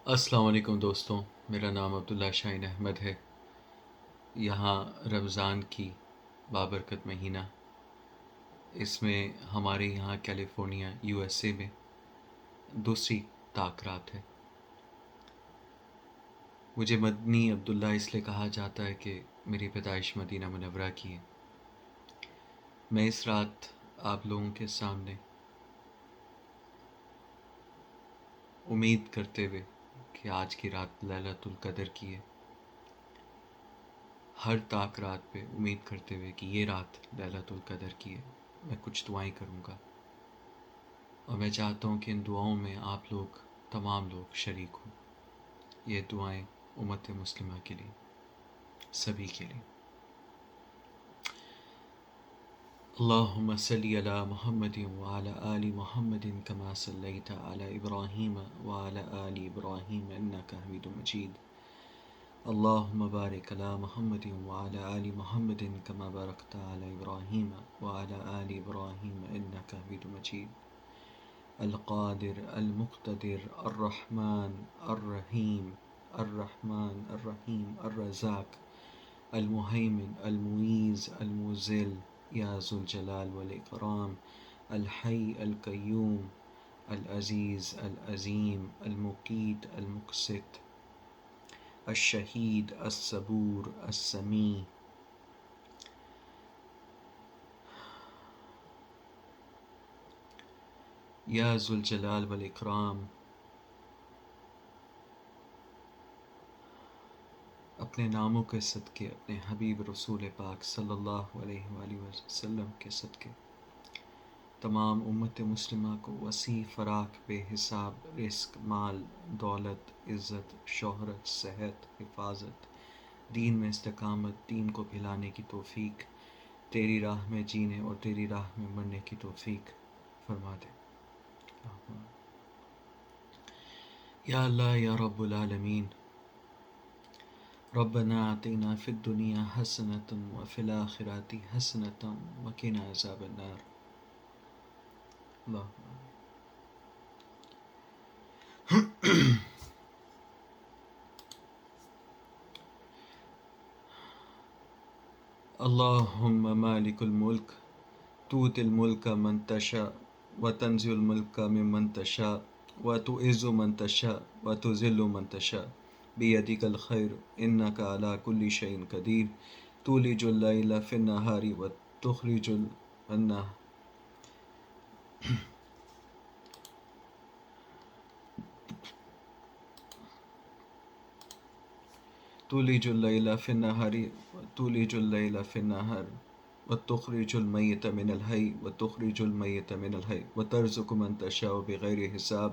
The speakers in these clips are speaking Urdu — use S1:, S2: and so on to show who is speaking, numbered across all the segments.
S1: السلام علیکم دوستوں، میرا نام عبداللہ شاہین احمد ہے۔ یہاں رمضان کی بابرکت مہینہ، اس میں ہمارے یہاں کیلیفورنیا USA میں دوسری طاق رات ہے۔ مجھے مدنی عبداللہ اس لیے کہا جاتا ہے کہ میری پیدائش مدینہ منورہ کی ہے۔ میں اس رات آپ لوگوں کے سامنے امید کرتے ہوئے کہ آج کی رات لیلۃ القدر کی ہے، ہر طاق رات پہ امید کرتے ہوئے کہ یہ رات لیلۃ القدر کی ہے، میں کچھ دعائیں کروں گا، اور میں چاہتا ہوں کہ ان دعاؤں میں آپ لوگ تمام لوگ شریک ہوں۔ یہ دعائیں امت مسلمہ کے لیے، سبھی کے لیے۔ اللہم صلی علی محمد وعلی آل محمد کما صلیت علی ابراہیم وعلی آل ابراہیم انک حمید مجید۔ اللہم بارک علی محمد وعلی آل محمد کما بارکت علی ابراہیم وعلی آل ابراہیم انک حمید مجید۔ القادر المقتدر الرحمن الرحیم الرزاق المہیمن المعیز المذل یا ذو الجلال والاکرام، الحی القیوم العزیز العظیم المقیت المقسط، الشہید الصبور السمیع۔ یا ذو الجلال والاکرام، اپنے ناموں کے صدقے، اپنے حبیب رسول پاک صلی اللہ علیہ وآلہ وسلم کے صدقے، تمام امت مسلمہ کو وسیع فراخ بے حساب رزق، مال، دولت، عزت، شہرت، صحت، حفاظت، دین میں استقامت، دین کو پھیلانے کی توفیق، تیری راہ میں جینے اور تیری راہ میں مرنے کی توفیق فرما دے۔ یا اللہ یا رب العالمین، ربنا آتنا فی الدنیا حسنۃ وفی الآخرۃ حسنۃ وقنا عذاب النار۔ اللہم مالک الملک، تؤتی الملک من تشاء وتنزع الملک ممن تشاء وتعز من تشاء وتذل من تشاء بیدک الخیر انک علی کل شیء قدیر، تولج اللیل فی النہار وتخرج النہار تولج اللیل فی النہار وتخرج المیت من الحی وتخرج المیت من الحی وترزق من تشاء بغیر حساب۔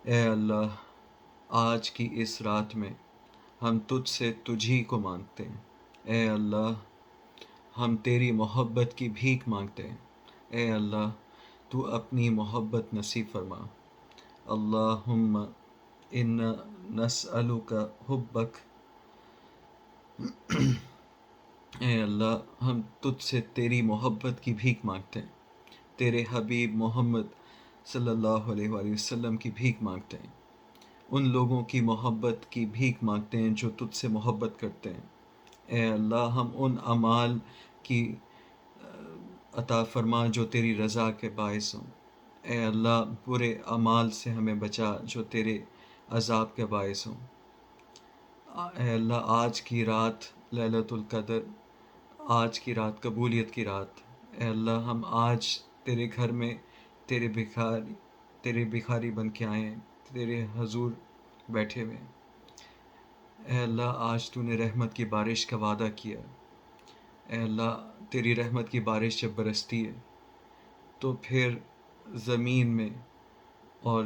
S1: اے اللہ، آج کی اس رات میں ہم تجھ سے تجھ ہی کو مانگتے ہیں۔ اے اللہ، ہم تیری محبت کی بھیک مانگتے ہیں۔ اے اللہ، تو اپنی محبت نصیب فرما۔ اللہم انا نسألک حبک، اے اللہ ہم تجھ سے تیری محبت کی بھیک مانگتے ہیں، تیرے حبیب محمد صلی اللہ علیہ وآلہ وسلم کی بھیک مانگتے ہیں، ان لوگوں کی محبت کی بھیک مانگتے ہیں جو تجھ سے محبت کرتے ہیں۔ اے اللہ، ہم ان اعمال کی عطا فرما جو تیری رضا کے باعث ہوں۔ اے اللہ، برے اعمال سے ہمیں بچا جو تیرے عذاب کے باعث ہوں۔ اے اللہ، آج کی رات لیلۃ القدر، آج کی رات قبولیت کی رات، اے اللہ ہم آج تیرے گھر میں تیرے بھکاری بن کے آئے ہیں، تیرے حضور بیٹھے ہوئے ہیں۔ اے اللہ، آج تو نے رحمت کی بارش کا وعدہ کیا۔ اے اللہ، تیری رحمت کی بارش جب برستی ہے تو پھر زمین میں اور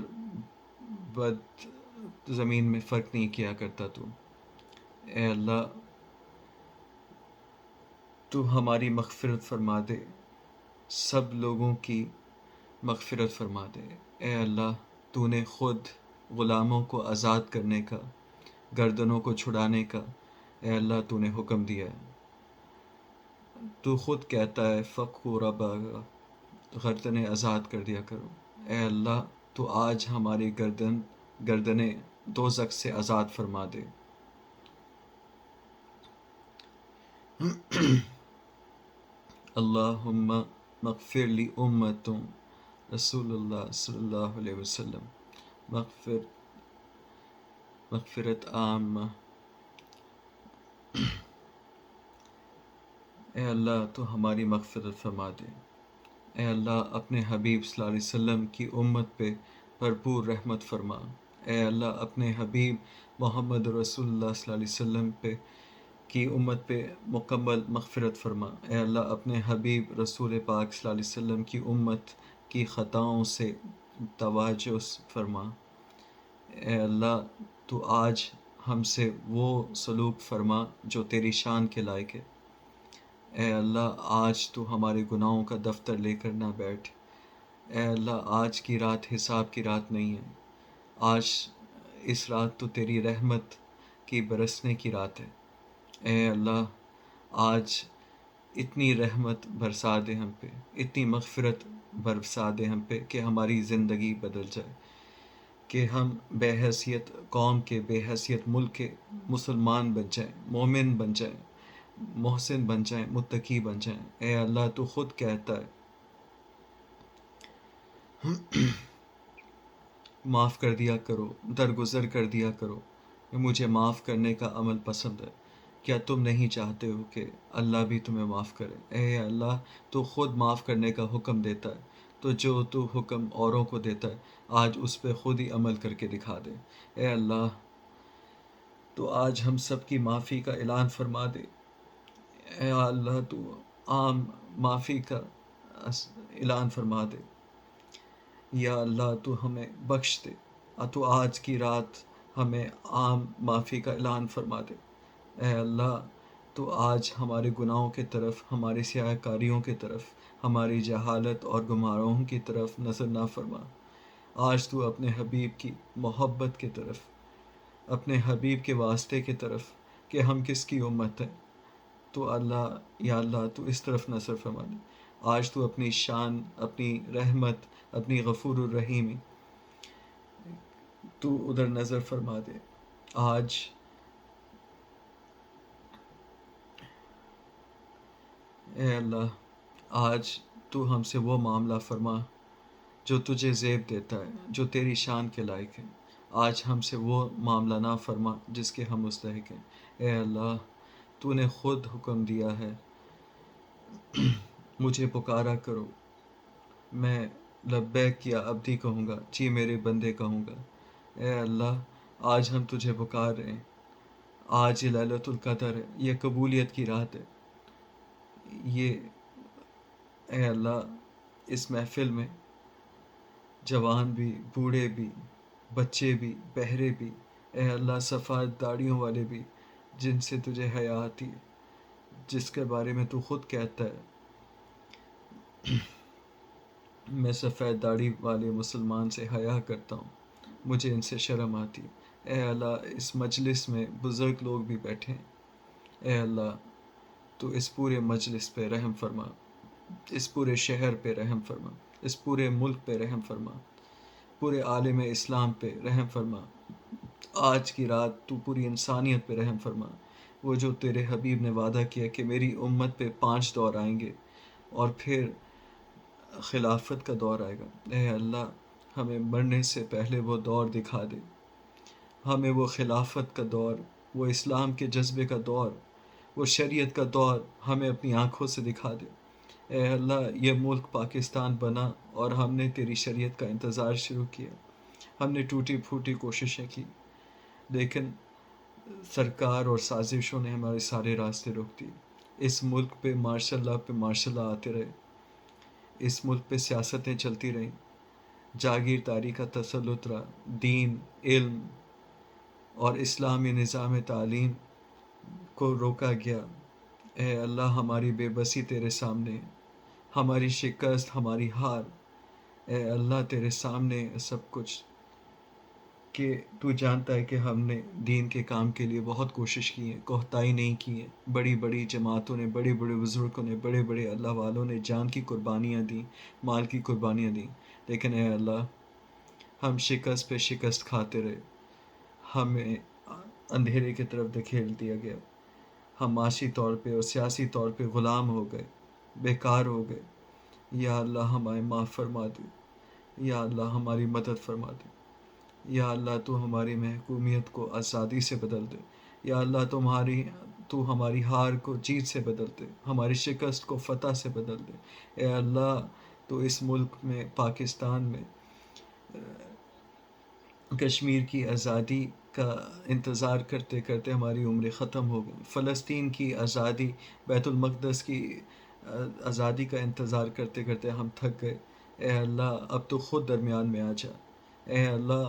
S1: بد زمین میں فرق نہیں کیا کرتا تو۔ اے اللہ، تو ہماری مغفرت فرما دے، سب لوگوں کی مغفرت فرما دے۔ اے اللہ، تو نے خود غلاموں کو آزاد کرنے کا، گردنوں کو چھڑانے کا، اے اللہ تو نے حکم دیا ہے۔ تو خود کہتا ہے فَقُوا رَقَبَا، گردنیں آزاد کر دیا کرو۔ اے اللہ، تو آج ہماری گردن گردنیں دوزخ سے آزاد فرما دے۔ اللہم مغفر لی امتوں رسول اللہ صلی اللہ علیہ وسلم، مغفرت عامہ۔ اے اللہ تو ہماری مغفرت فرما دے۔ اے اللہ اپنے حبیب صلی اللہ علیہ وسلم کی امت پہ بھرپور رحمت فرما۔ اے اللہ اپنے حبیب محمد رسول اللہ صلی اللہ علیہ وسلم پہ کی امت پہ مکمل مغفرت فرما۔ اے اللہ اپنے حبیب رسول پاک صلی اللہ علیہ وسلم کی امت کی خطاؤں سے تواجس فرما۔ اے اللہ تو آج ہم سے وہ سلوک فرما جو تیری شان کے لائق ہے۔ اے اللہ آج تو ہمارے گناہوں کا دفتر لے کر نہ بیٹھ۔ اے اللہ آج کی رات حساب کی رات نہیں ہے، آج اس رات تو تیری رحمت کی برسنے کی رات ہے۔ اے اللہ آج اتنی رحمت برسا دے ہم پہ، اتنی مغفرت برسا دے ہم پہ کہ ہماری زندگی بدل جائے، کہ ہم بے حیثیت قوم کے، بے حیثیت ملک کے مسلمان بن جائیں، مومن بن جائیں، محسن بن جائیں، متقی بن جائیں۔ اے اللہ تو خود کہتا ہے معاف کر دیا کرو، درگزر کر دیا کرو، مجھے معاف کرنے کا عمل پسند ہے۔ کیا تم نہیں چاہتے ہو کہ اللہ بھی تمہیں معاف کرے؟ اے اللہ تو خود معاف کرنے کا حکم دیتا ہے، تو جو تو حکم اوروں کو دیتا ہے آج اس پہ خود ہی عمل کر کے دکھا دے۔ اے اللہ تو آج ہم سب کی معافی کا اعلان فرما دے۔ اے اللہ تو عام معافی کا اعلان فرما دے۔ یا اللہ تو ہمیں بخش دے، تو آج کی رات ہمیں عام معافی کا اعلان فرما دے۔ اے اللہ تو آج ہمارے گناہوں کی طرف، ہماری سیاہ کاریوں کی طرف، ہماری جہالت اور گمراہوں کی طرف نظر نہ فرما۔ آج تو اپنے حبیب کی محبت کی طرف، اپنے حبیب کے واسطے کی طرف کہ ہم کس کی امت ہیں، تو اللہ یا اللہ تو اس طرف نظر فرما دے۔ آج تو اپنی شان، اپنی رحمت، اپنی غفور الرحیمی تو ادھر نظر فرما دے۔ آج اے اللہ آج تو ہم سے وہ معاملہ فرما جو تجھے زیب دیتا ہے، جو تیری شان کے لائق ہے۔ آج ہم سے وہ معاملہ نہ فرما جس کے ہم مستحق ہیں۔ اے اللہ تو نے خود حکم دیا ہے مجھے پکارا کرو، میں لبیک یا عبدی کہوں گا، جی میرے بندے کہوں گا۔ اے اللہ آج ہم تجھے پکار رہے ہیں، آج یہ لیلۃ القدر ہے، یہ قبولیت کی رات ہے۔ یہ اے اللہ اس محفل میں جوان بھی، بوڑھے بھی، بچے بھی، بہرے بھی، اے اللہ سفید داڑھیوں والے بھی، جن سے تجھے حیا آتی ہے، جس کے بارے میں تو خود کہتا ہے میں سفید داڑھی والے مسلمان سے حیا کرتا ہوں، مجھے ان سے شرم آتی ہے۔ اے اللہ اس مجلس میں بزرگ لوگ بھی بیٹھے ہیں، اے اللہ تو اس پورے مجلس پہ رحم فرما، اس پورے شہر پہ رحم فرما، اس پورے ملک پہ رحم فرما، پورے عالم اسلام پہ رحم فرما۔ آج کی رات تو پوری انسانیت پہ رحم فرما۔ وہ جو تیرے حبیب نے وعدہ کیا کہ میری امت پہ 5 دور آئیں گے اور پھر خلافت کا دور آئے گا، اے اللہ ہمیں مرنے سے پہلے وہ دور دکھا دے، ہمیں وہ خلافت کا دور، وہ اسلام کے جذبے کا دور، وہ شریعت کا دور ہمیں اپنی آنکھوں سے دکھا دے۔ اے اللہ یہ ملک پاکستان بنا اور ہم نے تیری شریعت کا انتظار شروع کیا، ہم نے ٹوٹی پھوٹی کوششیں کی، لیکن سرکار اور سازشوں نے ہمارے سارے راستے روک دیے۔ اس ملک پہ ماشاء اللہ آتے رہے، اس ملک پہ سیاستیں چلتی رہیں، جاگیرداری کا تسلط رہا، دین، علم اور اسلامی نظام تعلیم کو روکا گیا۔ اے اللہ ہماری بے بسی تیرے سامنے ہے، ہماری شکست، ہماری ہار، اے اللہ تیرے سامنے ہے سب کچھ، کہ تو جانتا ہے کہ ہم نے دین کے کام کے لیے بہت کوشش کی ہے، کوتاہی نہیں کی ہے۔ بڑی بڑی جماعتوں نے، بڑے بڑے بزرگوں نے، بڑے بڑے اللہ والوں نے جان کی قربانیاں دیں، مال کی قربانیاں دیں، لیکن اے اللہ ہم شکست پہ شکست کھاتے رہے، ہمیں اندھیرے کی طرف دھکیل دیا گیا، ہم معاشی طور پہ اور سیاسی طور پہ غلام ہو گئے، بیکار ہو گئے۔ یا اللہ ہمیں معاف فرما دے، یا اللہ ہماری مدد فرما دے، یا اللہ تو ہماری محکومیت کو آزادی سے بدل دے، یا اللہ تو ہماری ہار کو جیت سے بدل دے، ہماری شکست کو فتح سے بدل دے۔ اے اللہ تو اس ملک میں، پاکستان میں کشمیر کی آزادی کا انتظار کرتے کرتے ہماری عمریں ختم ہو گئی، فلسطین کی آزادی، بیت المقدس کی آزادی کا انتظار کرتے کرتے ہم تھک گئے۔ اے اللہ اب تو خود درمیان میں آ جا، اے اللہ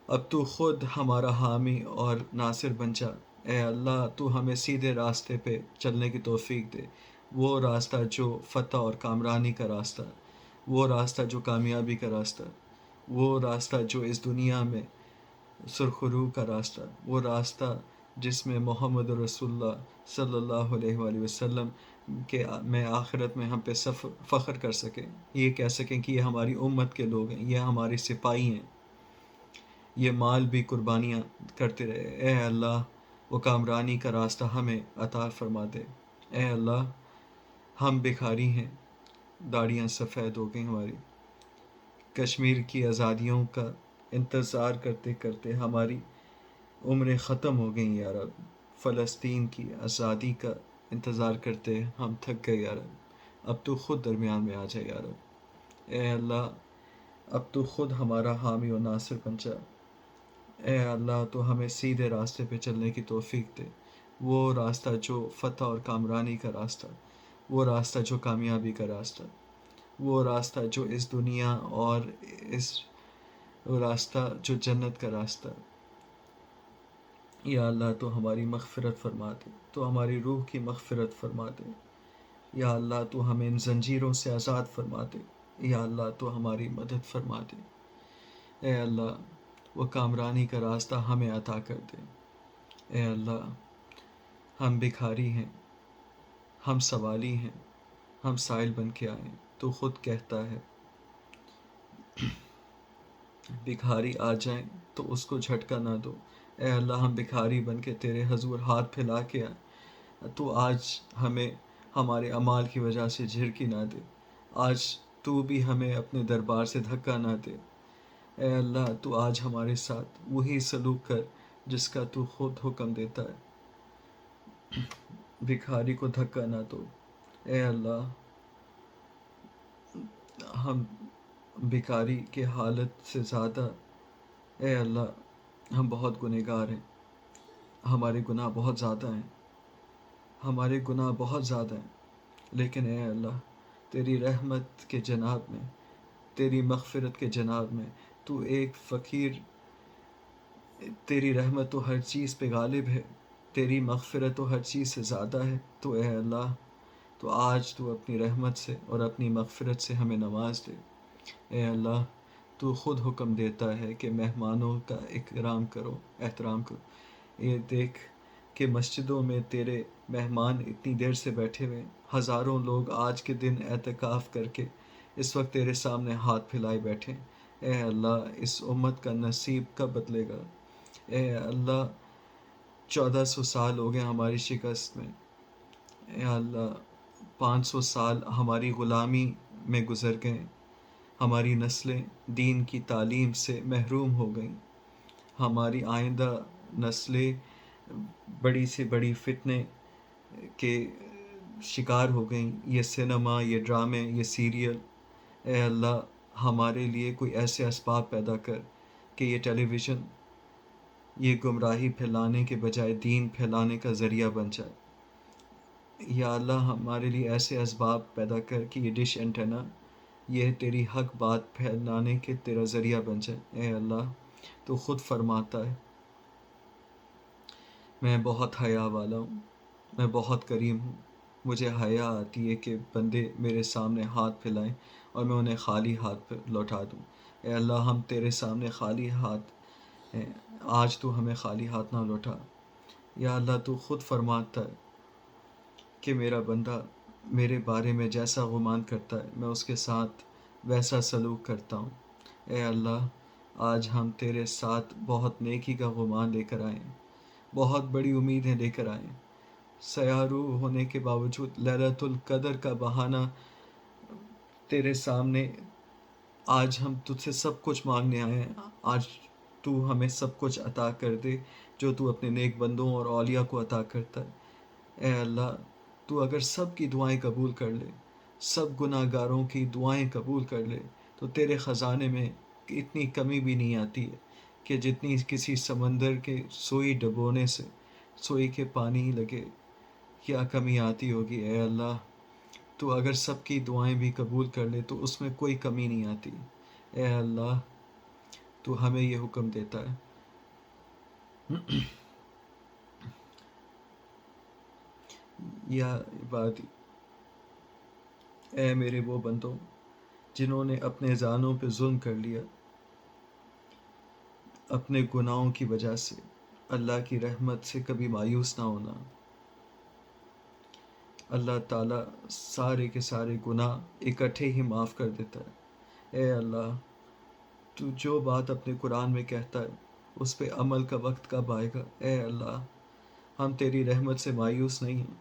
S1: اب تو خود ہمارا حامی اور ناصر بن جا۔ اے اللہ تو ہمیں سیدھے راستے پہ چلنے کی توفیق دے، وہ راستہ جو فتح اور کامرانی کا راستہ، وہ راستہ جو کامیابی کا راستہ، وہ راستہ جو اس دنیا میں سرخرو کا راستہ، وہ راستہ جس میں محمد رسول اللہ صلی اللہ علیہ وآلہ وسلم کے میں آخرت میں ہم پہ فخر کر سکیں، یہ کہہ سکیں کہ یہ ہماری امت کے لوگ ہیں، یہ ہمارے سپاہی ہیں، یہ مال بھی قربانیاں کرتے رہے۔ اے اللہ وہ کامرانی کا راستہ ہمیں عطا فرما دے۔ اے اللہ ہم بھکاری ہیں، داڑیاں سفید ہو گئی ہماری، کشمیر کی آزادیوں کا انتظار کرتے کرتے ہماری عمریں ختم ہو گئیں یا رب، فلسطین کی آزادی کا انتظار کرتے ہم تھک گئے یا رب، اب تو خود درمیان میں آ جائے یا رب۔ اے اللہ اب تو خود ہمارا حامی و ناصر بن جا۔ اے اللہ تو ہمیں سیدھے راستے پہ چلنے کی توفیق دے، وہ راستہ جو فتح اور کامرانی کا راستہ، وہ راستہ جو کامیابی کا راستہ، وہ راستہ جو اس دنیا اور وہ راستہ جو جنت کا راستہ۔ یا اللہ تو ہماری مغفرت فرما دے، تو ہماری روح کی مغفرت فرما دے۔ یا اللہ تو ہمیں ان زنجیروں سے آزاد فرما دے، یا اللہ تو ہماری مدد فرما دے۔ اے اللہ وہ کامرانی کا راستہ ہمیں عطا کر دے۔ اے اللہ ہم بھکاری ہیں، ہم سوالی ہیں، ہم سائل بن کے آئے، تو خود کہتا ہے بھکاری آ جائیں تو اس کو جھٹکا نہ دو۔ اے اللہ ہم بھکاری بن کے تیرے حضور ہاتھ پھیلا کے آئے، تو آج ہمیں ہمارے اعمال کی وجہ سے جھڑکی نہ دے، آج تو بھی ہمیں اپنے دربار سے دھکا نہ دے۔ اے اللہ تو آج ہمارے ساتھ وہی سلوک کر جس کا تو خود حکم دیتا ہے، بھکاری کو دھکا نہ دو۔ اے اللہ ہم بھکاری کے حالت سے زیادہ، اے اللہ ہم بہت گنہگار ہیں، ہمارے گناہ بہت زیادہ ہیں، ہمارے گناہ بہت زیادہ ہیں، لیکن اے اللہ تیری رحمت کے جناب میں، تیری مغفرت کے جناب میں تو ایک فقیر، تیری رحمت تو ہر چیز پہ غالب ہے، تیری مغفرت تو ہر چیز سے زیادہ ہے، تو اے اللہ تو آج تو اپنی رحمت سے اور اپنی مغفرت سے ہمیں نواز دے۔ اے اللہ تو خود حکم دیتا ہے کہ مہمانوں کا اکرام کرو، احترام کرو۔ یہ دیکھ کہ مسجدوں میں تیرے مہمان اتنی دیر سے بیٹھے ہوئے، ہزاروں لوگ آج کے دن اعتکاف کر کے اس وقت تیرے سامنے ہاتھ پھیلائے بیٹھے۔ اے اللہ اس امت کا نصیب کب بدلے گا؟ اے اللہ 1400 سال ہو گئے ہماری شکست میں، اے اللہ 500 سال ہماری غلامی میں گزر گئے، ہماری نسلیں دین کی تعلیم سے محروم ہو گئیں، ہماری آئندہ نسلیں بڑی سے بڑی فتنے کے شکار ہو گئیں، یہ سینما، یہ ڈرامے، یہ سیریل۔ اے اللہ ہمارے لیے کوئی ایسے اسباب پیدا کر کہ یہ ٹیلی ویژن یہ گمراہی پھیلانے کے بجائے دین پھیلانے کا ذریعہ بن جائے۔ یا اللہ ہمارے لیے ایسے اسباب پیدا کر کہ یہ ڈش اینٹینا یہ تیری حق بات پھیلانے کے تیرا ذریعہ بن جائے۔ اے اللہ تو خود فرماتا ہے میں بہت حیا والا ہوں، میں بہت کریم ہوں، مجھے حیا آتی ہے کہ بندے میرے سامنے ہاتھ پھیلائیں اور میں انہیں خالی ہاتھ پہ لوٹا دوں۔ اے اللہ ہم تیرے سامنے خالی ہاتھ ہیں، آج تو ہمیں خالی ہاتھ نہ لوٹا۔ یا اللہ تو خود فرماتا ہے کہ میرا بندہ میرے بارے میں جیسا گمان کرتا ہے میں اس کے ساتھ ویسا سلوک کرتا ہوں۔ اے اللہ آج ہم تیرے ساتھ بہت نیکی کا گمان لے کر آئے ہیں، بہت بڑی امیدیں لے کر آئے ہیں۔ سیارو ہونے کے باوجود لیلۃ القدر کا بہانہ تیرے سامنے آج ہم تجھ سے سب کچھ مانگنے آئے ہیں۔ آج تو ہمیں سب کچھ عطا کر دے جو تو اپنے نیک بندوں اور اولیاء کو عطا کرتا ہے۔ اے اللہ، تو اگر سب کی دعائیں قبول کر لے، سب گناہ گاروں کی دعائیں قبول کر لے، تو تیرے خزانے میں اتنی کمی بھی نہیں آتی ہے کہ جتنی کسی سمندر کے سوئی ڈبونے سے سوئی کے پانی لگے کیا کمی آتی ہوگی۔ اے اللہ، تو اگر سب کی دعائیں بھی قبول کر لے تو اس میں کوئی کمی نہیں آتی۔ اے اللہ، تو ہمیں یہ حکم دیتا ہے، یا عبادی، اے میرے وہ بندوں جنہوں نے اپنے جانوں پہ ظلم کر لیا اپنے گناہوں کی وجہ سے، اللہ کی رحمت سے کبھی مایوس نہ ہونا۔ اللہ تعالیٰ سارے کے سارے گناہ اکٹھے ہی معاف کر دیتا ہے۔ اے اللہ، تو جو بات اپنے قرآن میں کہتا ہے اس پہ عمل کا وقت کب آئے گا؟ اے اللہ، ہم تیری رحمت سے مایوس نہیں ہیں،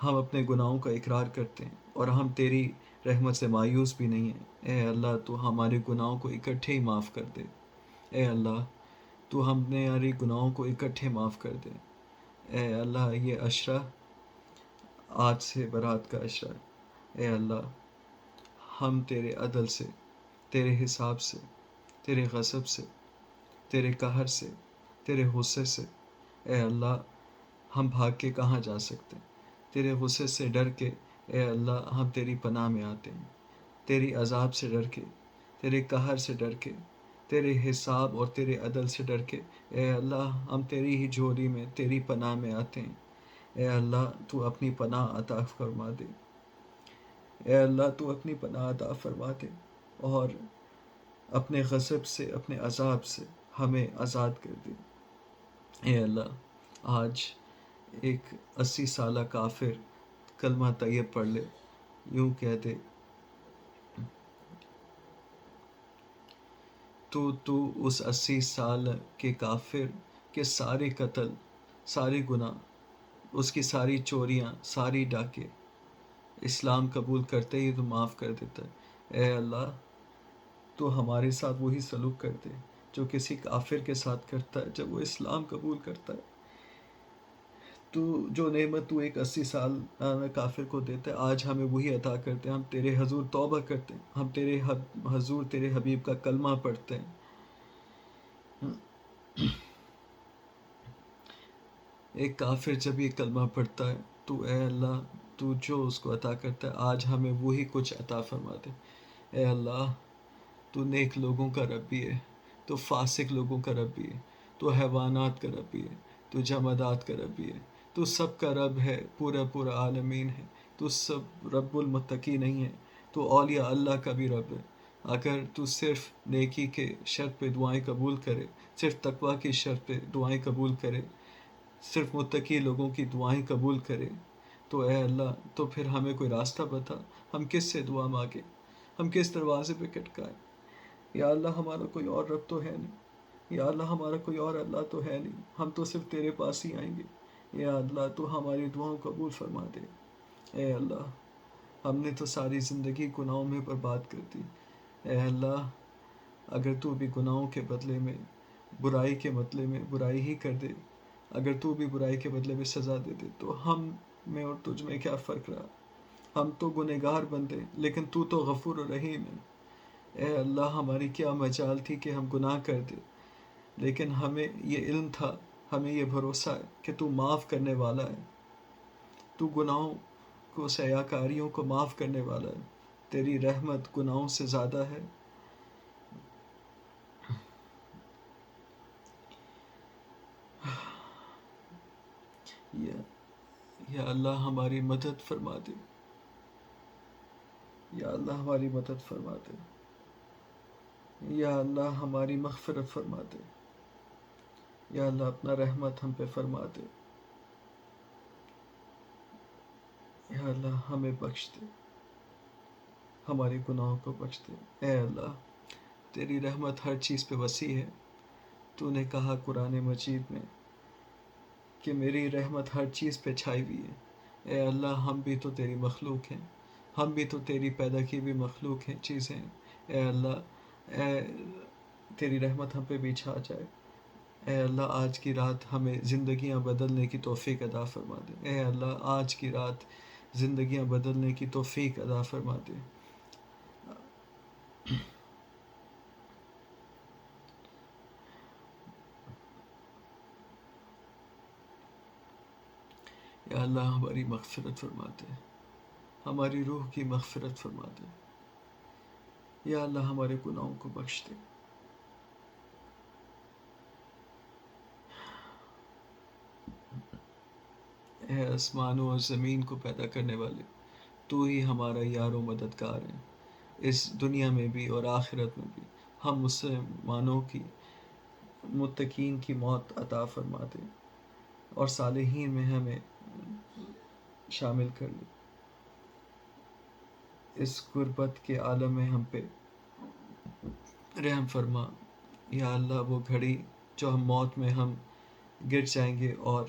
S1: ہم اپنے گناہوں کا اقرار کرتے ہیں اور ہم تیری رحمت سے مایوس بھی نہیں ہیں۔ اے اللہ، تو ہمارے گناہوں کو اکٹھے ہی معاف کر دے۔ اے اللہ، تو ہمارے گناہوں کو اکٹھے معاف کر دے۔ اے اللہ، یہ عشرہ آج سے برات کا عشرہ ہے۔ اے اللہ، ہم تیرے عدل سے، تیرے حساب سے، تیرے غضب سے، تیرے قہر سے، تیرے غصے سے، اے اللہ، ہم بھاگ کے کہاں جا سکتے ہیں؟ تیرے غصے سے ڈر کے اے اللہ ہم تیری پناہ میں آتے ہیں، تیری عذاب سے ڈر کے، تیرے قہر سے ڈر کے، تیرے حساب اور تیرے عدل سے ڈر کے، اے اللہ ہم تیری ہی جھولی میں، تیری پناہ میں آتے ہیں۔ اے اللہ، تو اپنی پناہ عطا فرما دے۔ اے اللہ، تو اپنی پناہ عطا فرما دے اور اپنے غضب سے، اپنے عذاب سے ہمیں آزاد کر دے۔ اے اللہ، آج ایک 80 سالہ کافر کلمہ طیب پڑھ لے، یوں کہہ دے، تو اس 80 سال کے کافر کے سارے قتل، سارے گناہ، اس کی ساری چوریاں، ساری ڈاکے اسلام قبول کرتے ہی تو معاف کر دیتا ہے۔ اے اللہ، تو ہمارے ساتھ وہی سلوک کر دے جو کسی کافر کے ساتھ کرتا ہے جب وہ اسلام قبول کرتا ہے۔ تو جو نعمت تو ایک 80 سال کافر کو دیتا ہے، آج ہمیں وہی عطا کرتے ہیں۔ ہم تیرے حضور توبہ کرتے ہیں، ہم تیرے حضور تیرے حبیب کا کلمہ پڑھتے ہیں۔ ایک کافر جب یہ کلمہ پڑھتا ہے تو اے اللہ، تو جو اس کو عطا کرتا ہے آج ہمیں وہی کچھ عطا فرما دے۔ اے اللہ، تو نیک لوگوں کا رب بھی ہے، تو فاسق لوگوں کا رب بھی ہے، تو حیوانات کا رب بھی ہے، تو جمادات کا رب بھی ہے، تو سب کا رب ہے، پورا عالمین ہے، تو سب رب المتقی نہیں ہے، تو اولیاء اللہ کا بھی رب ہے۔ اگر تو صرف نیکی کے شرط پہ دعائیں قبول کرے، صرف تقوی کی شرط پہ دعائیں قبول کرے، صرف متقی لوگوں کی دعائیں قبول کرے، تو اے اللہ، تو پھر ہمیں کوئی راستہ بتا، ہم کس سے دعا مانگیں، ہم کس دروازے پہ کٹکائیں؟ یا اللہ، ہمارا کوئی اور رب تو ہے نہیں، یا اللہ ہمارا کوئی اور اللہ تو ہے نہیں، ہم تو صرف تیرے پاس ہی آئیں گے۔ یا اللہ، تو ہماری دعاؤں قبول فرما دے۔ اے اللہ، ہم نے تو ساری زندگی گناہوں میں برباد کر دی۔ اے اللہ، اگر تو بھی گناہوں کے بدلے میں، برائی کے بدلے میں برائی ہی کر دے، اگر تو بھی برائی کے بدلے میں سزا دے دے، تو ہم میں اور تجھ میں کیا فرق رہا؟ ہم تو گنہگار بندے، لیکن تو غفور و رحیم ہے۔ اے اللہ، ہماری کیا مجال تھی کہ ہم گناہ کر دیں، لیکن ہمیں یہ علم تھا، ہمیں یہ بھروسہ ہے کہ تو معاف کرنے والا ہے، تو گناہوں کو، سیاکاریوں کو معاف کرنے والا ہے، تیری رحمت گناہوں سے زیادہ ہے۔ یا اللہ، ہماری مدد فرما دے، یا اللہ ہماری مدد فرما دے، یا اللہ ہماری مغفرت فرما دے، یا اللہ اپنا رحمت ہم پہ فرما دے، یا اللہ ہمیں بخش دے، ہمارے گناہوں کو بخش دے۔ اے اللہ، تیری رحمت ہر چیز پہ وسیع ہے. تو نے کہا قرآن مجید میں کہ میری رحمت ہر چیز پہ چھائی ہوئی ہے. اے اللہ ہم بھی تو تیری مخلوق ہیں, ہم بھی تو تیری پیدا کی ہوئی مخلوق ہیں, چیزیں ہیں. اے اللہ اے تیری رحمت ہم پہ بھی چھا جائے. اے اللہ آج کی رات ہمیں زندگیاں بدلنے کی توفیق عطا فرما دے. اے اللہ آج کی رات زندگیاں بدلنے کی توفیق عطا فرما دے. یا اللہ ہماری مغفرت فرما دے, ہماری روح کی مغفرت فرما دے. یا اللہ ہمارے گناہوں کو بخش دے. اے آسمانوں اور زمین کو پیدا کرنے والے, تو ہی ہمارا یار و مددگار ہے, اس دنیا میں بھی اور آخرت میں بھی. ہم مسلمانوں کی متقین کی موت عطا فرما دے اور صالحین میں ہمیں شامل کر لے. اس غربت کے عالم میں ہم پہ رحم فرما. یا اللہ وہ گھڑی جو ہم موت میں ہم گر جائیں گے اور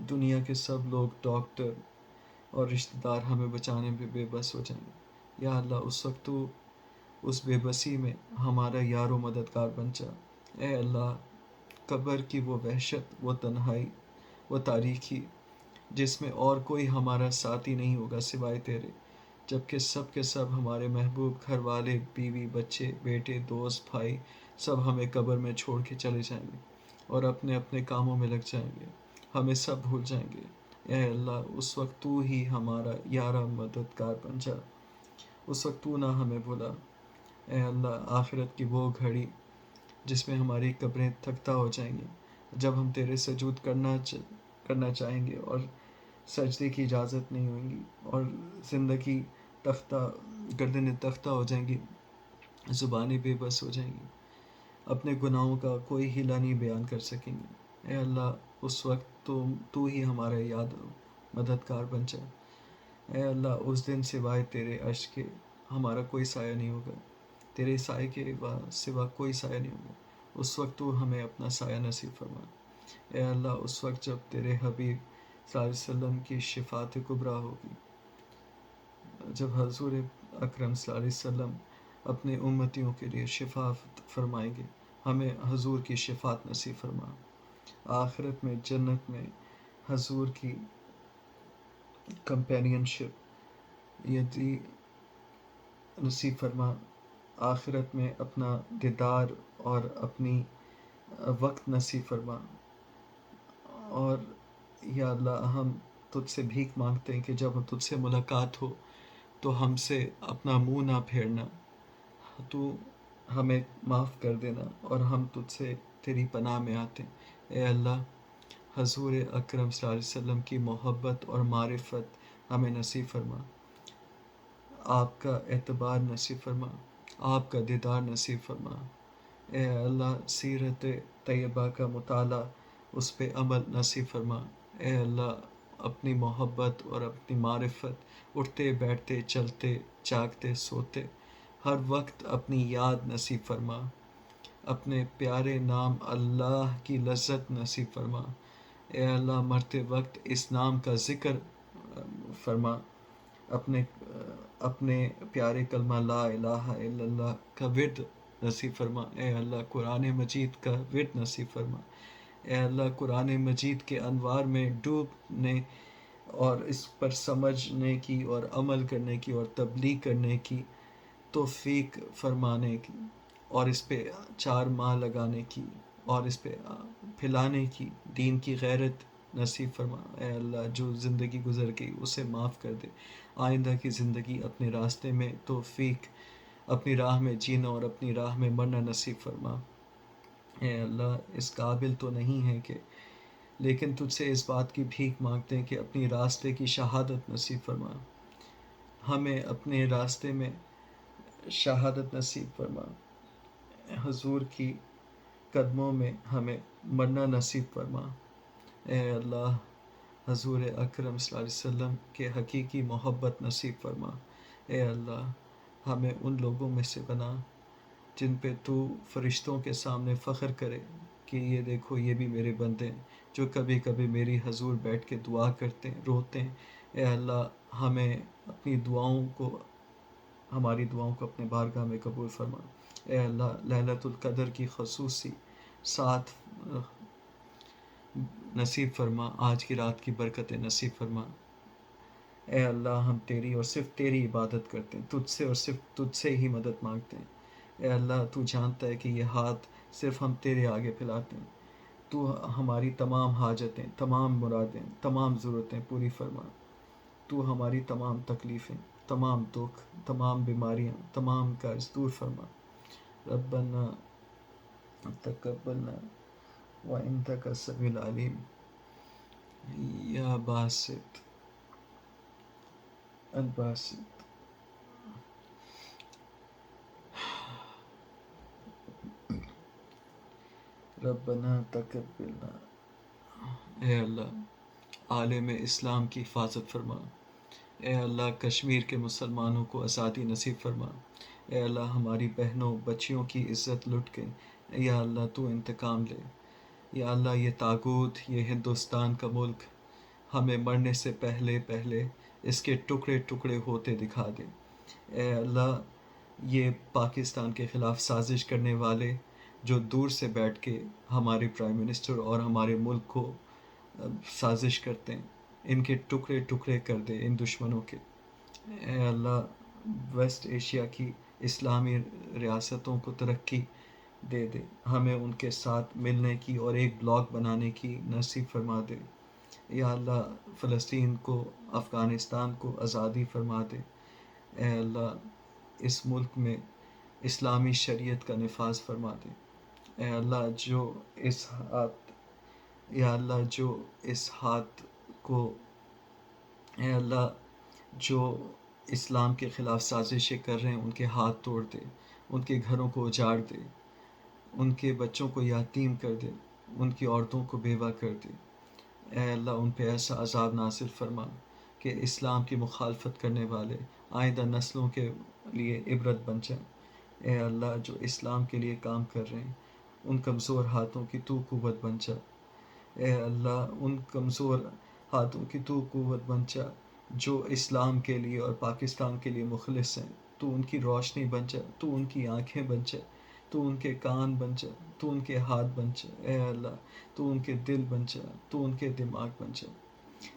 S1: دنیا کے سب لوگ, ڈاکٹر اور رشتہ دار ہمیں بچانے میں بے بس ہو جائیں گے. یا اللہ اس وقت تو اس بے بسی میں ہمارا یار و مددگار بن جا. اے اللہ قبر کی وہ وحشت, وہ تنہائی, وہ تاریکی جس میں اور کوئی ہمارا ساتھی نہیں ہوگا سوائے تیرے, جبکہ سب کے سب ہمارے محبوب گھر والے, بیوی, بچے, بیٹے, دوست, بھائی سب ہمیں قبر میں چھوڑ کے چلے جائیں گے اور اپنے اپنے کاموں میں لگ جائیں گے, ہمیں سب بھول جائیں گے. اے اللہ اس وقت تو ہی ہمارا یارہ مددگار بن جا, اس وقت تو نہ ہمیں بھولا. اے اللہ آخرت کی وہ گھڑی جس میں ہماری قبریں تختہ ہو جائیں گی, جب ہم تیرے سجود کرنا چاہیں گے اور سجدے کی اجازت نہیں ہوگی, اور زندگی تختہ, گردنیں تختہ ہو جائیں گی, زبانیں بے بس ہو جائیں گی, اپنے گناہوں کا کوئی ہیلا نہیں بیان کر سکیں گے. اے اللہ اس وقت تو ہی ہمارا یاد مددگار بن جائے. اے اللہ اس دن سوائے تیرے عرش کے ہمارا کوئی سایہ نہیں ہوگا, تیرے سائے کے سوا کوئی سایہ نہیں ہوگا. اس وقت تو ہمیں اپنا سایہ نصیب فرما. اے اللہ اس وقت جب تیرے حبیب صلی اللہ علیہ وسلم کی شفاعت کبریٰ ہوگی, جب حضور اکرم صلی اللہ علیہ وسلم اپنے امتیوں کے لیے شفاعت فرمائیں گے, ہمیں حضور کی شفاعت نصیب فرما. آخرت میں جنت میں حضور کی کمپینین شپ یدی نصیب فرما. آخرت میں اپنا دیدار اور اپنی وقت نصیب فرما. اور یا اللہ ہم تجھ سے بھیک مانگتے ہیں کہ جب تجھ سے ملاقات ہو تو ہم سے اپنا منہ نہ پھیرنا, تو ہمیں معاف کر دینا, اور ہم تجھ سے تیری پناہ میں آتے ہیں. اے اللہ حضور اکرم صلی اللہ علیہ وسلم کی محبت اور معرفت ہمیں نصیب فرما, آپ کا اعتبار نصیب فرما, آپ کا دیدار نصیب فرما. اے اللہ سیرت طیبہ کا مطالعہ, اس پہ عمل نصیب فرما. اے اللہ اپنی محبت اور اپنی معرفت اٹھتے بیٹھتے چلتے جاگتے سوتے ہر وقت اپنی یاد نصیب فرما. اپنے پیارے نام اللہ کی لذت نصیب فرما. اے اللہ مرتے وقت اس نام کا ذکر فرما. اپنے پیارے کلمہ لا الہ الا اللہ کا ورد نصیب فرما. اے اللہ قرآن مجید کا ورد نصیب فرما. اے اللہ قرآن مجید کے انوار میں ڈوبنے اور اس پر سمجھنے کی اور عمل کرنے کی اور تبلیغ کرنے کی توفیق فرمانے کی, اور اس پہ 4 ماہ لگانے کی, اور اس پہ پھیلانے کی دین کی غیرت نصیب فرما. اے اللہ جو زندگی گزر گئی اسے معاف کر دے, آئندہ کی زندگی اپنے راستے میں توفیق, اپنی راہ میں جینا اور اپنی راہ میں مرنا نصیب فرما. اے اللہ اس قابل تو نہیں ہے کہ, لیکن تجھ سے اس بات کی بھیک مانگتے ہیں کہ اپنی راستے کی شہادت نصیب فرما. ہمیں اپنے راستے میں شہادت نصیب فرما. حضور کی قدموں میں ہمیں مرنا نصیب فرما. اے اللہ حضور اکرم صلی اللہ علیہ وسلم کے حقیقی محبت نصیب فرما. اے اللہ ہمیں ان لوگوں میں سے بنا جن پہ تو فرشتوں کے سامنے فخر کرے کہ یہ دیکھو یہ بھی میرے بندے ہیں جو کبھی کبھی میری حضور بیٹھ کے دعا کرتے ہیں، روتے ہیں۔ اے اللہ ہمیں اپنی دعاؤں کو، ہماری دعاؤں کو اپنے بارگاہ میں قبول فرما۔ اے اللہ ليلۃ القدر کی خصوصی ساتھ نصیب فرما، آج کی رات کی برکتیں نصیب فرما۔ اے اللہ ہم تیری اور صرف تیری عبادت کرتے ہیں، تجھ سے اور صرف تجھ سے ہی مدد مانگتے ہیں۔ اے اللہ تو جانتا ہے کہ یہ ہاتھ صرف ہم تیرے آگے پھیلاتے ہیں، تو ہماری تمام حاجتیں، تمام مرادیں، تمام ضرورتیں پوری فرما۔ تو ہماری تمام تکلیفیں، تمام دکھ، تمام بیماریاں، تمام قرض دور فرما۔ ربنا تقبلنا وانتک السمیع العلیم یا باسط الباسط۔ ربنا تقبلنا۔ اے اللہ عالم اسلام کی حفاظت فرما۔ اے اللہ کشمیر کے مسلمانوں کو آزادی نصیب فرما۔ اے اللہ ہماری بہنوں بچیوں کی عزت لٹ کے یا اللہ تو انتقام لے۔ یا اللہ یہ طاغوت، یہ ہندوستان کا ملک ہمیں مرنے سے پہلے پہلے اس کے ٹکڑے ٹکڑے ہوتے دکھا دے۔ اے اللہ یہ پاکستان کے خلاف سازش کرنے والے جو دور سے بیٹھ کے ہمارے پرائم منسٹر اور ہمارے ملک کو سازش کرتے ہیں، ان کے ٹکڑے ٹکڑے کر دے ان دشمنوں کے۔ اے اللہ ویسٹ ایشیا کی اسلامی ریاستوں کو ترقی دے دے، ہمیں ان کے ساتھ ملنے کی اور ایک بلاک بنانے کی نصیب فرما دے۔ یا اللہ فلسطین کو، افغانستان کو آزادی فرما دے۔ اے اللہ اس ملک میں اسلامی شریعت کا نفاذ فرما دے۔ اے اللہ جو اس ہاتھ، یا اللہ جو اس ہاتھ کو، اے اللہ جو اسلام کے خلاف سازشیں کر رہے ہیں ان کے ہاتھ توڑ دے، ان کے گھروں کو اجاڑ دے، ان کے بچوں کو یتیم کر دے، ان کی عورتوں کو بیوہ کر دے۔ اے اللہ ان پہ ایسا عذاب نازل فرما کہ اسلام کی مخالفت کرنے والے آئندہ نسلوں کے لیے عبرت بن جائیں۔ اے اللہ جو اسلام کے لیے کام کر رہے ہیں ان کمزور ہاتھوں کی تو قوت بن جا۔ اے اللہ ان کمزور ہاتھوں کی تو قوت بن جا جو اسلام کے لیے اور پاکستان کے لیے مخلص ہیں۔ تو ان کی روشنی بن جا، تو ان کی آنکھیں بن جا، تو ان کے کان بن جا، تو ان کے ہاتھ بن جا۔ اے اللہ تو ان کے دل بن جا، تو ان کے دماغ بن جا۔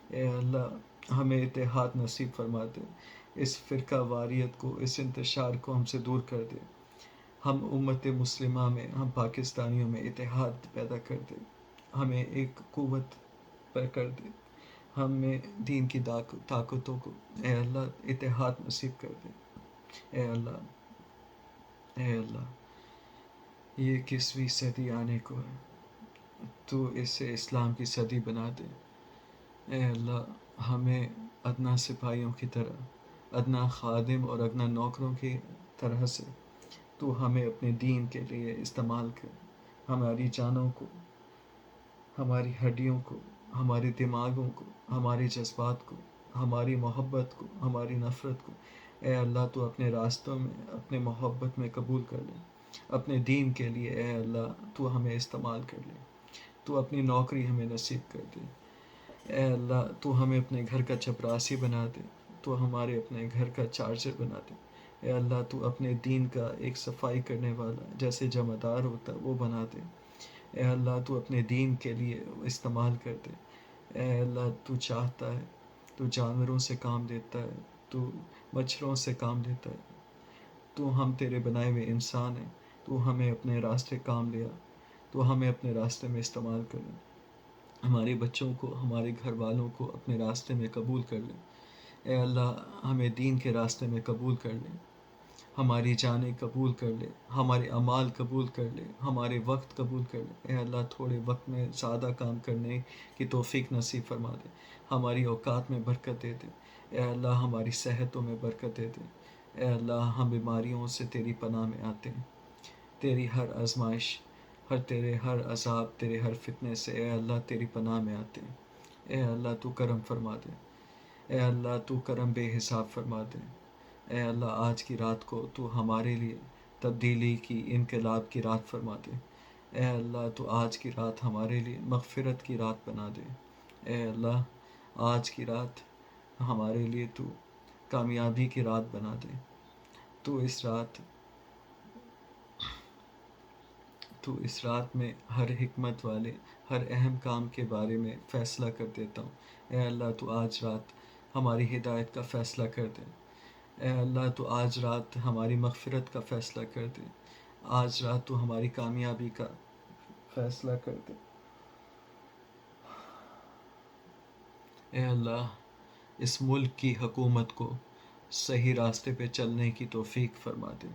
S1: اے اللہ ہمیں اتحاد نصیب فرما دے، اس فرقہ واریت کو، اس انتشار کو ہم سے دور کر دے۔ ہم امت مسلمہ میں، ہم پاکستانیوں میں اتحاد پیدا کر دے، ہمیں ایک قوت پر کر دے، ہمیں دین کی طاقتوں کو اے اللہ اتحاد نصیب کر دے۔ اے اللہ، اے اللہ یہ 21ویں صدی آنے کو ہے، تو اسے اسلام کی صدی بنا دے۔ اے اللہ ہمیں ادنا سپاہیوں کی طرح، ادنا خادم اور ادنا نوکروں کی طرح سے تو ہمیں اپنے دین کے لیے استعمال کر، ہماری جانوں کو، ہماری ہڈیوں کو، ہمارے دماغوں کو، ہمارے جذبات کو، ہماری محبت کو، ہماری نفرت کو اے اللہ تو اپنے راستوں میں، اپنے محبت میں قبول کر لے۔ اپنے دین کے لیے اے اللہ تو ہمیں استعمال کر لے، تو اپنی نوکری ہمیں نصیب کر دے۔ اے اللہ تو ہمیں اپنے گھر کا چپراسی بنا دے، تو ہمارے اپنے گھر کا چارجر بنا دے۔ اے اللہ تو اپنے دین کا ایک صفائی کرنے والا جیسے جمع دار ہوتا ہے وہ بنا دے۔ اے اللہ تو اپنے دین کے لیے استعمال کر دے۔ اے اللہ تو چاہتا ہے، تو جانوروں سے کام لیتا ہے، تو مچھروں سے کام لیتا ہے، تو ہم تیرے بنائے ہوئے انسان ہیں، تو ہمیں اپنے راستے کام لیا، تو ہمیں اپنے راستے میں استعمال کر لیں، ہمارے بچوں کو، ہمارے گھر والوں کو اپنے راستے میں قبول کر لیں۔ اے اللہ ہمیں دین کے راستے میں قبول کر لیں، ہماری جانیں قبول کر لے، ہمارے اعمال قبول کر لے، ہمارے وقت قبول کر لے۔ اے اللہ تھوڑے وقت میں زیادہ کام کرنے کی توفیق نصیب فرما دے، ہماری اوقات میں برکت دے دے۔ اے اللہ ہماری صحتوں میں برکت دے دے۔ اے اللہ ہم بیماریوں سے تیری پناہ میں آتے ہیں، تیری ہر آزمائش، تیرے ہر عذاب، تیرے ہر فتنے سے اے اللہ تیری پناہ میں آتے ہیں۔ اے اللہ تو کرم فرما دے، اے اللہ تو کرم بے حساب فرما دے۔ اے اللہ آج کی رات کو تو ہمارے لیے تبدیلی کی، انقلاب کی رات فرما دے۔ اے اللہ تو آج کی رات ہمارے لیے مغفرت کی رات بنا دے۔ اے اللہ آج کی رات ہمارے لیے تو کامیابی کی رات بنا دے۔ تو اس رات میں ہر حکمت والے، ہر اہم کام کے بارے میں فیصلہ کر دیتا ہوں۔ اے اللہ تو آج رات ہماری ہدایت کا فیصلہ کر دے۔ اے اللہ تو آج رات ہماری مغفرت کا فیصلہ کر دے۔ آج رات تو ہماری کامیابی کا فیصلہ کر دے۔ اے اللہ اس ملک کی حکومت کو صحیح راستے پہ چلنے کی توفیق فرما دے۔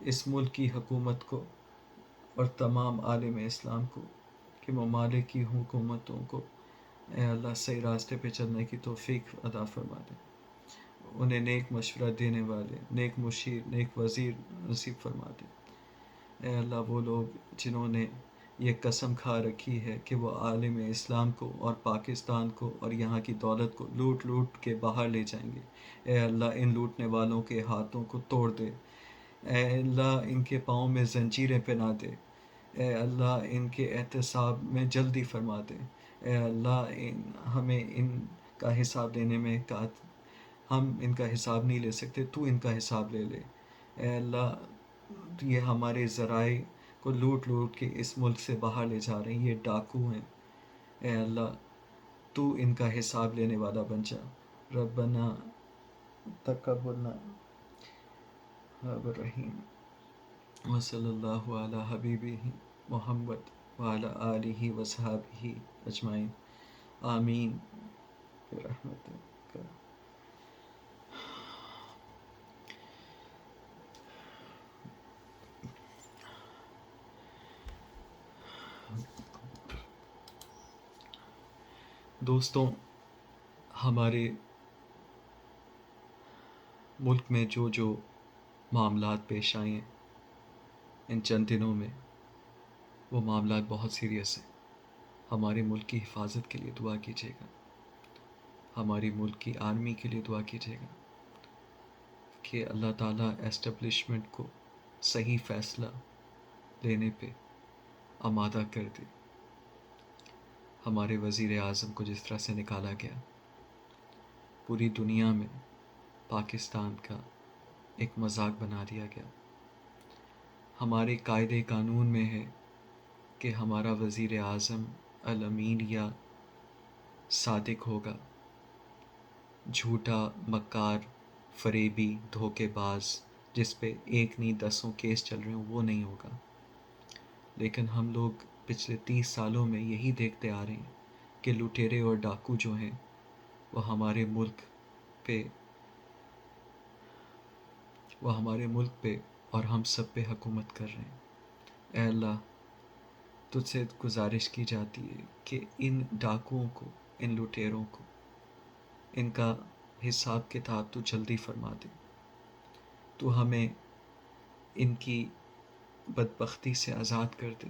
S1: اس ملک کی حکومت کو اور تمام عالم اسلام کو، کہ ممالک کی حکومتوں کو اے اللہ صحیح راستے پہ چلنے کی توفیق عطا فرما دے۔ انہیں نیک مشورہ دینے والے، نیک مشیر، نیک وزیر نصیب فرما دے۔ اے اللہ وہ لوگ جنہوں نے یہ قسم کھا رکھی ہے کہ وہ عالم اسلام کو اور پاکستان کو اور یہاں کی دولت کو لوٹ لوٹ کے باہر لے جائیں گے، اے اللہ ان لوٹنے والوں کے ہاتھوں کو توڑ دے۔ اے اللہ ان کے پاؤں میں زنجیریں پہنا دے۔ اے اللہ ان کے احتساب میں جلدی فرما دے۔ اے اللہ ہمیں ان کا حساب لینے میں ہم ان کا حساب نہیں لے سکتے، تو ان کا حساب لے لے۔ اے اللہ یہ ہمارے ذرائع کو لوٹ لوٹ کے اس ملک سے باہر لے جا رہے ہیں، یہ ڈاکو ہیں۔ اے اللہ تو ان کا حساب لینے والا بن جا۔ ربنا تقبلنا الرحیم وصلی اللہ علی حبیبہ محمد وعلی آلہ وصحابہ اجمعین، آمین برحمتک۔ دوستوں، ہمارے ملک میں جو معاملات پیش آئے ہیں ان چند دنوں میں، وہ معاملات بہت سیریس ہیں۔ ہمارے ملک کی حفاظت کے لیے دعا کیجیے گا، ہماری ملک کی آرمی کے لیے دعا کیجیے گا کہ اللہ تعالیٰ ایسٹیبلشمنٹ کو صحیح فیصلہ لینے پہ آمادہ کر دے۔ ہمارے وزیر اعظم کو جس طرح سے نکالا گیا، پوری دنیا میں پاکستان کا ایک مذاق بنا دیا گیا۔ ہمارے قاعدے قانون میں ہے کہ ہمارا وزیر اعظم الامین یا صادق ہوگا، جھوٹا، مکار، فریبی، دھوکے باز، جس پہ ایک نہیں دسوں کیس چل رہے ہوں، وہ نہیں ہوگا۔ لیکن ہم لوگ پچھلے 30 سالوں میں یہی دیکھتے آ رہے ہیں کہ لٹیرے اور ڈاکو جو ہیں وہ ہمارے ملک پہ اور ہم سب پہ حکومت کر رہے ہیں۔ اے اللہ تجھ سے گزارش کی جاتی ہے کہ ان ڈاکوؤں کو، ان لٹیروں کو، ان کا حساب کتاب تو جلدی فرما دے۔ تو ہمیں ان کی بدبختی سے آزاد کر دے۔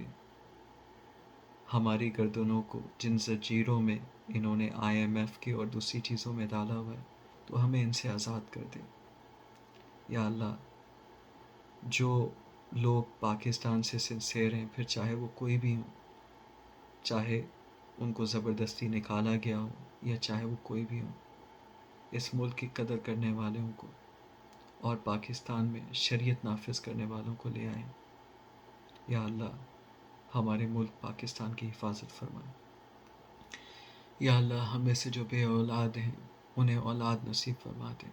S1: ہماری گردنوں کو جن زنجیروں میں انہوں نے IMF کی اور دوسری چیزوں میں ڈالا ہوا ہے، تو ہمیں ان سے آزاد کر دے۔ یا اللہ جو لوگ پاکستان سے سنسیئر ہیں، پھر چاہے وہ کوئی بھی ہوں، چاہے ان کو زبردستی نکالا گیا ہو یا چاہے وہ کوئی بھی ہوں، اس ملک کی قدر کرنے والوں کو اور پاکستان میں شریعت نافذ کرنے والوں کو لے آئیں۔ یا اللہ ہمارے ملک پاکستان کی حفاظت فرمائے۔ یا اللہ ہم میں سے جو بے اولاد ہیں انہیں اولاد نصیب فرما دے،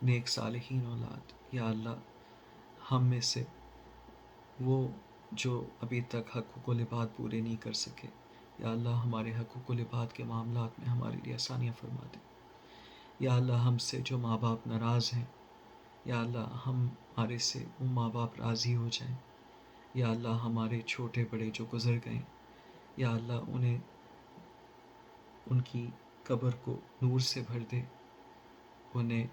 S1: نیک صالحین اولاد۔ یا اللہ ہم میں سے وہ جو ابھی تک حقوق العباد پورے نہیں کر سکے، یا اللہ ہمارے حقوق العباد کے معاملات میں ہمارے لیے آسانیاں فرما دے۔ یا اللہ ہم سے جو ماں باپ ناراض ہیں، یا اللہ ہمارے سے وہ ماں باپ راضی ہو جائیں۔ یا اللہ ہمارے چھوٹے بڑے جو گزر گئے، یا اللہ ان کی قبر کو نور سے بھر دے، انہیں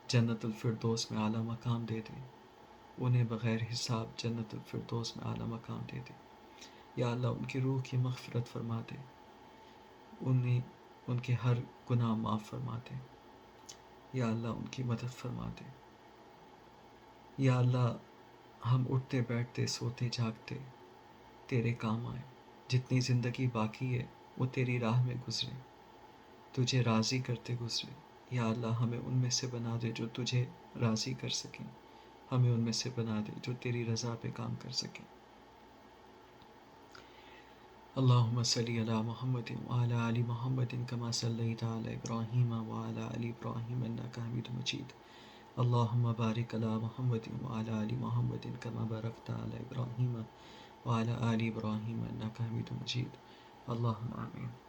S1: جنت الفردوس میں اعلیٰ مقام دے دے، انہیں بغیر حساب جنت الفردوس میں اعلیٰ مقام دے دے۔ یا اللہ ان کی روح کی مغفرت فرما دے، ان کے ہر گناہ معاف فرما دے۔ یا اللہ ان کی مدد فرما دے۔ یا اللہ ہم اٹھتے بیٹھتے سوتے جاگتے تیرے کام آئے، جتنی زندگی باقی ہے وہ تیری راہ میں گزرے، تجھے راضی کرتے گزرے۔ یا اللہ ہمیں ان میں سے بنا دے جو تجھے راضی کر سکیں، ہمیں ان میں سے بنا دے جو تیری رضا پہ کام کر سکیں۔ اللہم صلی علی محمد وعلی آل محمد کما صلیت علی ابراہیم وعلی آل ابراہیم انک حمید مجید۔ اللہم بارک علی محمد وعلی آل محمد کما بارکت علی ابراہیم وعلی آل ابراہیم انک حمید مجید۔ اللہم آمین۔